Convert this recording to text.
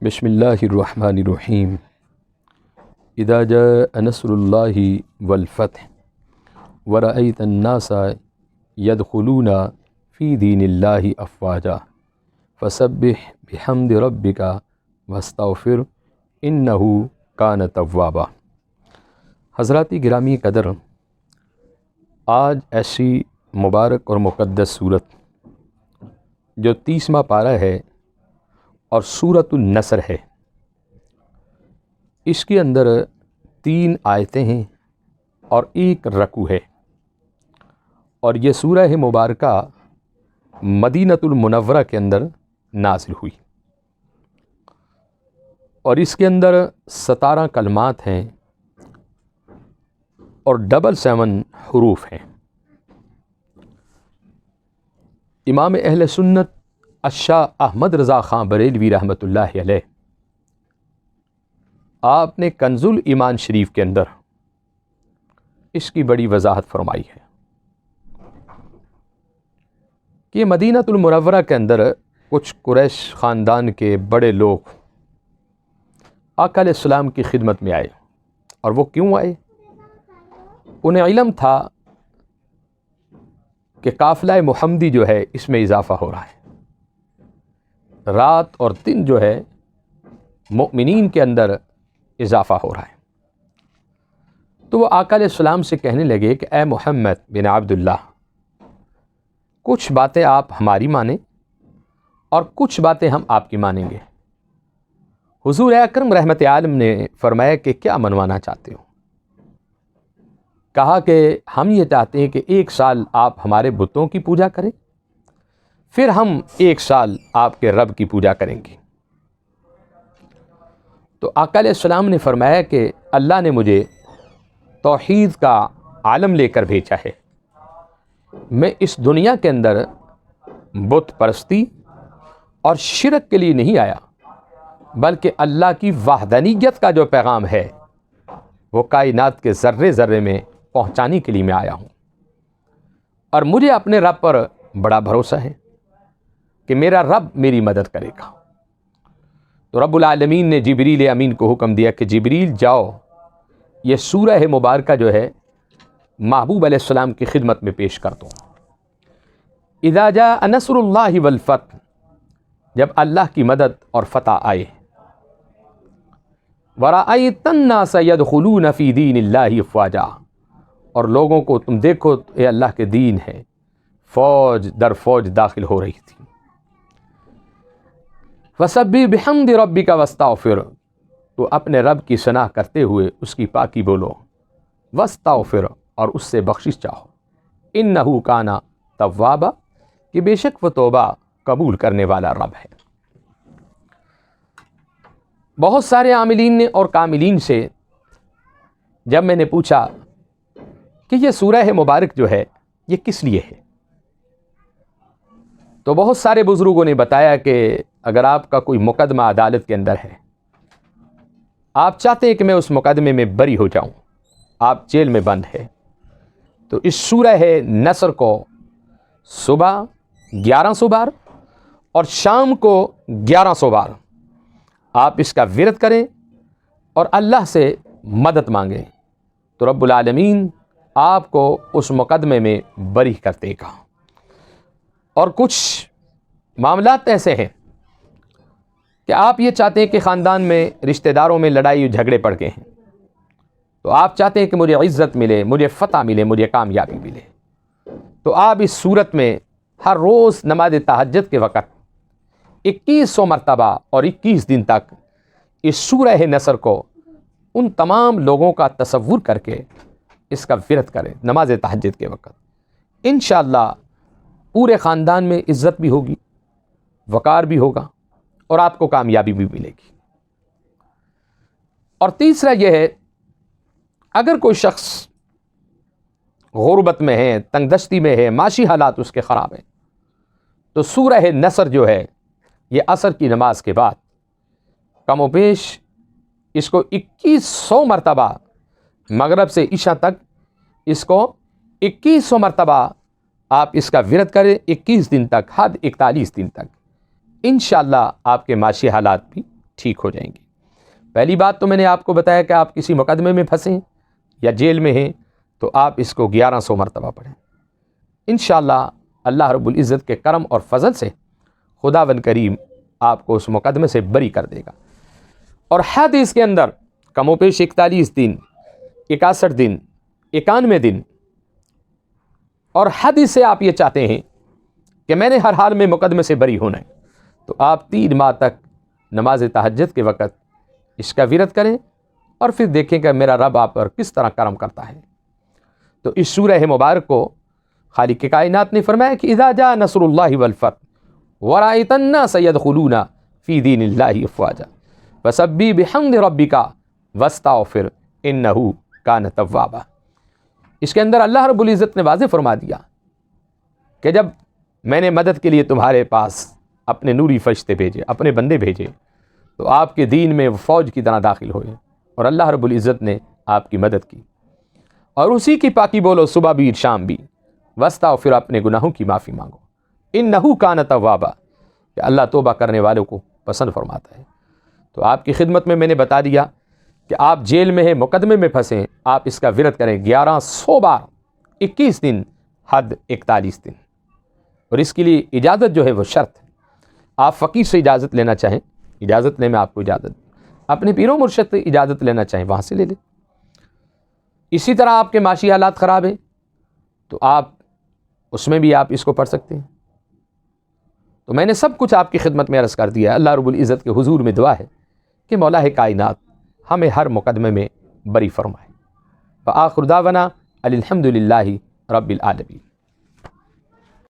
بسم اللہ الرحمن الرحیم اذا جاء نصر اللہ والفتح ورأیت الناس يدخلون فی دین اللہ افواجا فسبح بحمد ربک واستغفر انہ کان توابا۔ حضرات گرامی قدر، آج ایسی مبارک اور مقدس صورت جو 30واں پارہ ہے اور سورۃ النصر ہے، اس کے اندر 3 آیتیں ہیں اور 1 رکوع ہے، اور یہ سورہ مبارکہ مدینۃ المنورہ کے اندر نازل ہوئی، اور اس کے اندر 17 کلمات ہیں اور 777 حروف ہیں۔ امام اہل سنت الشاہ احمد رضا خان بریلوی رحمۃ اللہ علیہ، آپ نے کنز الایمان شریف کے اندر اس کی بڑی وضاحت فرمائی ہے کہ مدینۃ المنورہ کے اندر کچھ قریش خاندان کے بڑے لوگ آقا علیہ السلام کی خدمت میں آئے، اور وہ کیوں آئے؟ انہیں علم تھا کہ قافلہ محمدی جو ہے اس میں اضافہ ہو رہا ہے، رات اور دن جو ہے مؤمنین کے اندر اضافہ ہو رہا ہے۔ تو وہ آقا علیہ السلام سے کہنے لگے کہ اے محمد بن عبداللہ، کچھ باتیں آپ ہماری مانیں اور کچھ باتیں ہم آپ کی مانیں گے۔ حضور اکرم رحمت عالم نے فرمایا کہ کیا منوانا چاہتے ہو؟ کہا کہ ہم یہ چاہتے ہیں کہ 1 سال آپ ہمارے بتوں کی پوجا کریں، پھر ہم 1 سال آپ کے رب کی پوجا کریں گے۔ تو آقا علیہ السلام نے فرمایا کہ اللہ نے مجھے توحید کا عالم لے کر بھیجا ہے، میں اس دنیا کے اندر بت پرستی اور شرک کے لیے نہیں آیا، بلکہ اللہ کی وحدانیت کا جو پیغام ہے وہ کائنات کے ذرے ذرے میں پہنچانے کے لیے میں آیا ہوں، اور مجھے اپنے رب پر بڑا بھروسہ ہے کہ میرا رب میری مدد کرے گا۔ تو رب العالمین نے جبریل امین کو حکم دیا کہ جبریل جاؤ، یہ سورہ مبارکہ جو ہے محبوب علیہ السلام کی خدمت میں پیش کر دو۔ اذا جاء نصر اللہ والفتح، جب اللہ کی مدد اور فتح آئے، ورأیت الناس يدخلون فی دین اللہ افواجا، اور لوگوں کو تم دیکھو یہ اللہ کے دین ہے فوج در فوج داخل ہو رہی تھی۔ فسبح بحمد ربک واستغفر، تو اپنے رب کی ثنا کرتے ہوئے اس کی پاکی بولو، واستغفر، اور اس سے بخشش چاہو، انہ کان توابا، کہ بے شک وہ توبہ قبول کرنے والا رب ہے۔ بہت سارے عاملین نے اور کاملین سے جب میں نے پوچھا کہ یہ سورہ مبارک جو ہے یہ کس لیے ہے، تو بہت سارے بزرگوں نے بتایا کہ اگر آپ کا کوئی مقدمہ عدالت کے اندر ہے، آپ چاہتے ہیں کہ میں اس مقدمے میں بری ہو جاؤں، آپ جیل میں بند ہے، تو اس سورہ نصر کو صبح 1100 بار اور شام کو 1100 بار آپ اس کا ورد کریں اور اللہ سے مدد مانگیں، تو رب العالمین آپ کو اس مقدمے میں بری کر دے گا۔ اور کچھ معاملات ایسے ہیں کہ آپ یہ چاہتے ہیں کہ خاندان میں رشتہ داروں میں لڑائی جھگڑے پڑ گئے ہیں، تو آپ چاہتے ہیں کہ مجھے عزت ملے، مجھے فتح ملے، مجھے کامیابی ملے، تو آپ اس صورت میں ہر روز نماز تہجد کے وقت 2100 مرتبہ اور 21 دن تک اس سورہ نصر کو ان تمام لوگوں کا تصور کر کے اس کا ورد کریں نماز تہجد کے وقت۔ انشاءاللہ پورے خاندان میں عزت بھی ہوگی، وقار بھی ہوگا، اور آپ کو کامیابی بھی ملے گی۔ اور تیسرا یہ ہے، اگر کوئی شخص غربت میں ہے، تنگ دستی میں ہے، معاشی حالات اس کے خراب ہیں، تو سورہ نصر جو ہے یہ عصر کی نماز کے بعد کم و بیش اس کو 2100 مرتبہ، مغرب سے عشاء تک اس کو 2100 مرتبہ آپ اس کا ورد کریں، 21 دن تک، حد 41 دن تک، انشاءاللہ آپ کے معاشی حالات بھی ٹھیک ہو جائیں گی۔ پہلی بات تو میں نے آپ کو بتایا کہ آپ کسی مقدمے میں پھنسیں یا جیل میں ہیں تو آپ اس کو 1100 مرتبہ پڑھیں۔ انشاءاللہ اللہ رب العزت کے کرم اور فضل سے خداوند کریم آپ کو اس مقدمے سے بری کر دے گا۔ اور حد اس کے اندر کم و بیش 41 دن، 61 دن، 91 دن، اور حد سے آپ یہ چاہتے ہیں کہ میں نے ہر حال میں مقدمے سے بری ہونا ہے، تو آپ 3 ماہ تک نماز تہجد کے وقت اس کا ورد کریں اور پھر دیکھیں کہ میرا رب آپ پر کس طرح کرم کرتا ہے۔ تو اس سورہ مبارک کو خالق کائنات نے فرمایا کہ اذا جاء نصر اللہ والفتح ورأیت الناس يدخلون فی دین اللہ افواجا فسبح بحمد ربک واستغفر انہ کان توابا۔ اس کے اندر اللہ رب العزت نے واضح فرما دیا کہ جب میں نے مدد کے لیے تمہارے پاس اپنے نوری فرشتے بھیجے، اپنے بندے بھیجے، تو آپ کے دین میں وہ فوج کی طرح داخل ہوئے اور اللہ رب العزت نے آپ کی مدد کی، اور اسی کی پاکی بولو صبح بھی شام بھی، واستغفر اپنے گناہوں کی معافی مانگو، انہ کان توابا، کہ اللہ توبہ کرنے والوں کو پسند فرماتا ہے۔ تو آپ کی خدمت میں نے بتا دیا کہ آپ جیل میں ہیں، مقدمے میں پھنسیں، آپ اس کا ورد کریں 1100 بار، 21 دن، حد 41 دن، اور اس کے لیے اجازت جو ہے وہ شرط ہے۔ آپ فقیر سے اجازت لینا چاہیں، اجازت لیں، میں آپ کو اجازت، اپنے پیر و مرشد سے اجازت لینا چاہیں وہاں سے لے لیں۔ اسی طرح آپ کے معاشی حالات خراب ہیں تو آپ اس میں بھی آپ اس کو پڑھ سکتے ہیں۔ تو میں نے سب کچھ آپ کی خدمت میں عرض کر دیا ہے۔ اللہ رب العزت کے حضور میں دعا ہے کہ مولا کائنات ہمیں ہر مقدمے میں بری فرمائے۔ وآخر دعوانا الحمد للہ رب العالمین۔